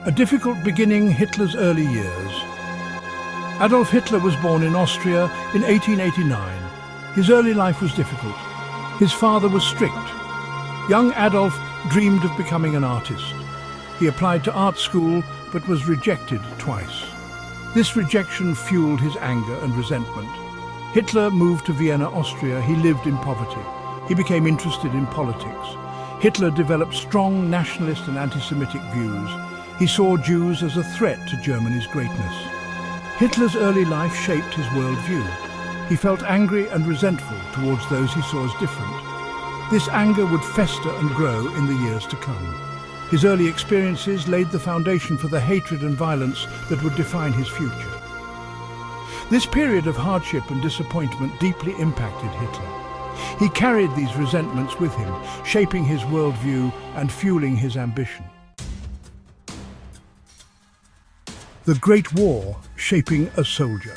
A difficult beginning, Hitler's early years. Adolf Hitler was born in Austria in 1889. His early life was difficult. His father was strict. Young Adolf dreamed of becoming an artist. He applied to art school but was rejected twice. This rejection fueled his anger and resentment. Hitler moved to Vienna, Austria. He lived in poverty. He became interested in politics. Hitler developed strong nationalist and anti-Semitic views. He saw Jews as a threat to Germany's greatness. Hitler's early life shaped his worldview. He felt angry and resentful towards those he saw as different. This anger would fester and grow in the years to come. His early experiences laid the foundation for the hatred and violence that would define his future. This period of hardship and disappointment deeply impacted Hitler. He carried these resentments with him, shaping his worldview and fueling his ambition. The Great War, shaping a soldier.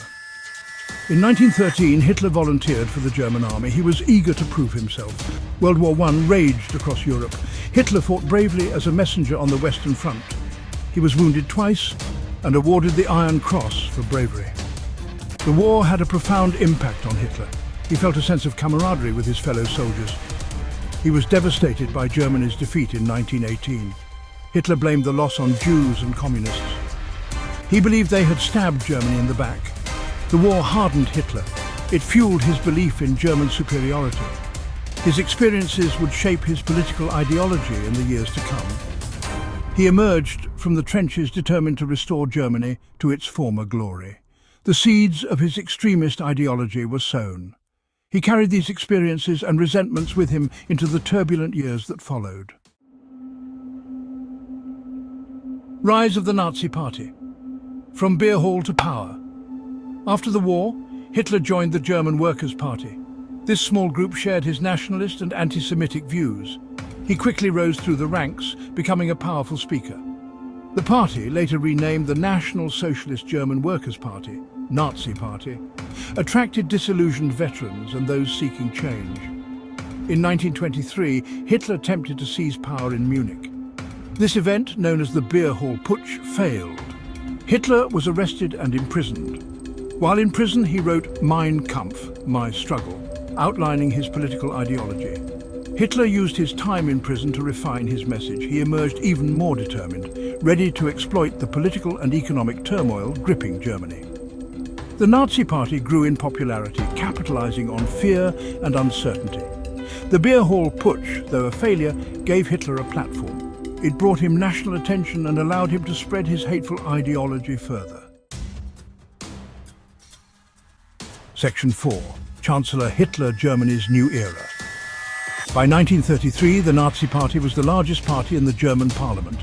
In 1913, Hitler volunteered for the German army. He was eager to prove himself. World War I raged across Europe. Hitler fought bravely as a messenger on the Western Front. He was wounded twice and awarded the Iron Cross for bravery. The war had a profound impact on Hitler. He felt a sense of camaraderie with his fellow soldiers. He was devastated by Germany's defeat in 1918. Hitler blamed the loss on Jews and communists. He believed they had stabbed Germany in the back. The war hardened Hitler. It fueled his belief in German superiority. His experiences would shape his political ideology in the years to come. He emerged from the trenches determined to restore Germany to its former glory. The seeds of his extremist ideology were sown. He carried these experiences and resentments with him into the turbulent years that followed. Rise of the Nazi Party. From beer hall to power. After the war, Hitler joined the German Workers' Party. This small group shared his nationalist and anti-Semitic views. He quickly rose through the ranks, becoming a powerful speaker. The party, later renamed the National Socialist German Workers' Party, Nazi Party, attracted disillusioned veterans and those seeking change. In 1923, Hitler attempted to seize power in Munich. This event, known as the Beer Hall Putsch, failed. Hitler was arrested and imprisoned. While in prison, he wrote Mein Kampf, My Struggle, outlining his political ideology. Hitler used his time in prison to refine his message. He emerged even more determined, ready to exploit the political and economic turmoil gripping Germany. The Nazi Party grew in popularity, capitalizing on fear and uncertainty. The Beer Hall Putsch, though a failure, gave Hitler a platform. It brought him national attention and allowed him to spread his hateful ideology further. Section 4. Chancellor Hitler, Germany's New Era. By 1933, the Nazi Party was the largest party in the German parliament.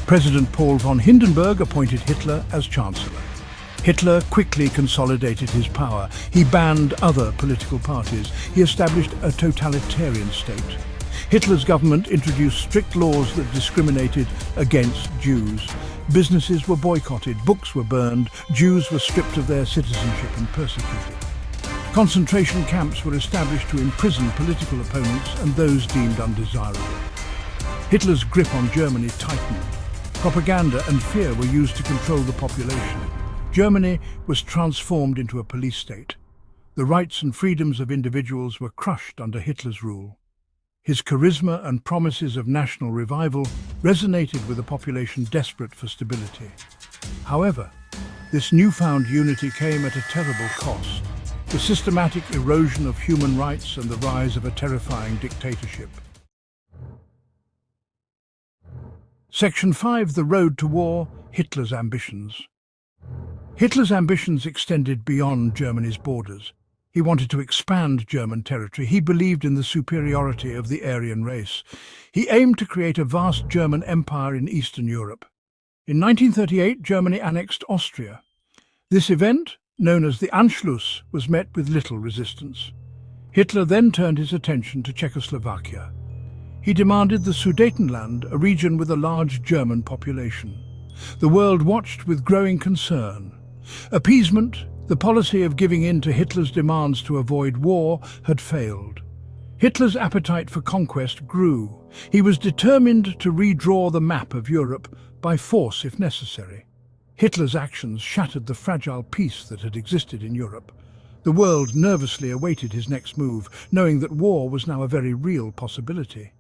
President Paul von Hindenburg appointed Hitler as Chancellor. Hitler quickly consolidated his power. He banned other political parties. He established a totalitarian state. Hitler's government introduced strict laws that discriminated against Jews. Businesses were boycotted, books were burned, Jews were stripped of their citizenship and persecuted. Concentration camps were established to imprison political opponents and those deemed undesirable. Hitler's grip on Germany tightened. Propaganda and fear were used to control the population. Germany was transformed into a police state. The rights and freedoms of individuals were crushed under Hitler's rule. His charisma and promises of national revival resonated with a population desperate for stability. However, this newfound unity came at a terrible cost: the systematic erosion of human rights and the rise of a terrifying dictatorship. Section 5. The Road to War, Hitler's Ambitions. Hitler's ambitions extended beyond Germany's borders. He wanted to expand German territory. He believed in the superiority of the Aryan race. He aimed to create a vast German empire in Eastern Europe. In 1938, Germany annexed Austria. This event, known as the Anschluss, was met with little resistance. Hitler then turned his attention to Czechoslovakia. He demanded the Sudetenland, a region with a large German population. The world watched with growing concern. Appeasement, the policy of giving in to Hitler's demands to avoid war, had failed. Hitler's appetite for conquest grew. He was determined to redraw the map of Europe, by force if necessary. Hitler's actions shattered the fragile peace that had existed in Europe. The world nervously awaited his next move, knowing that war was now a very real possibility.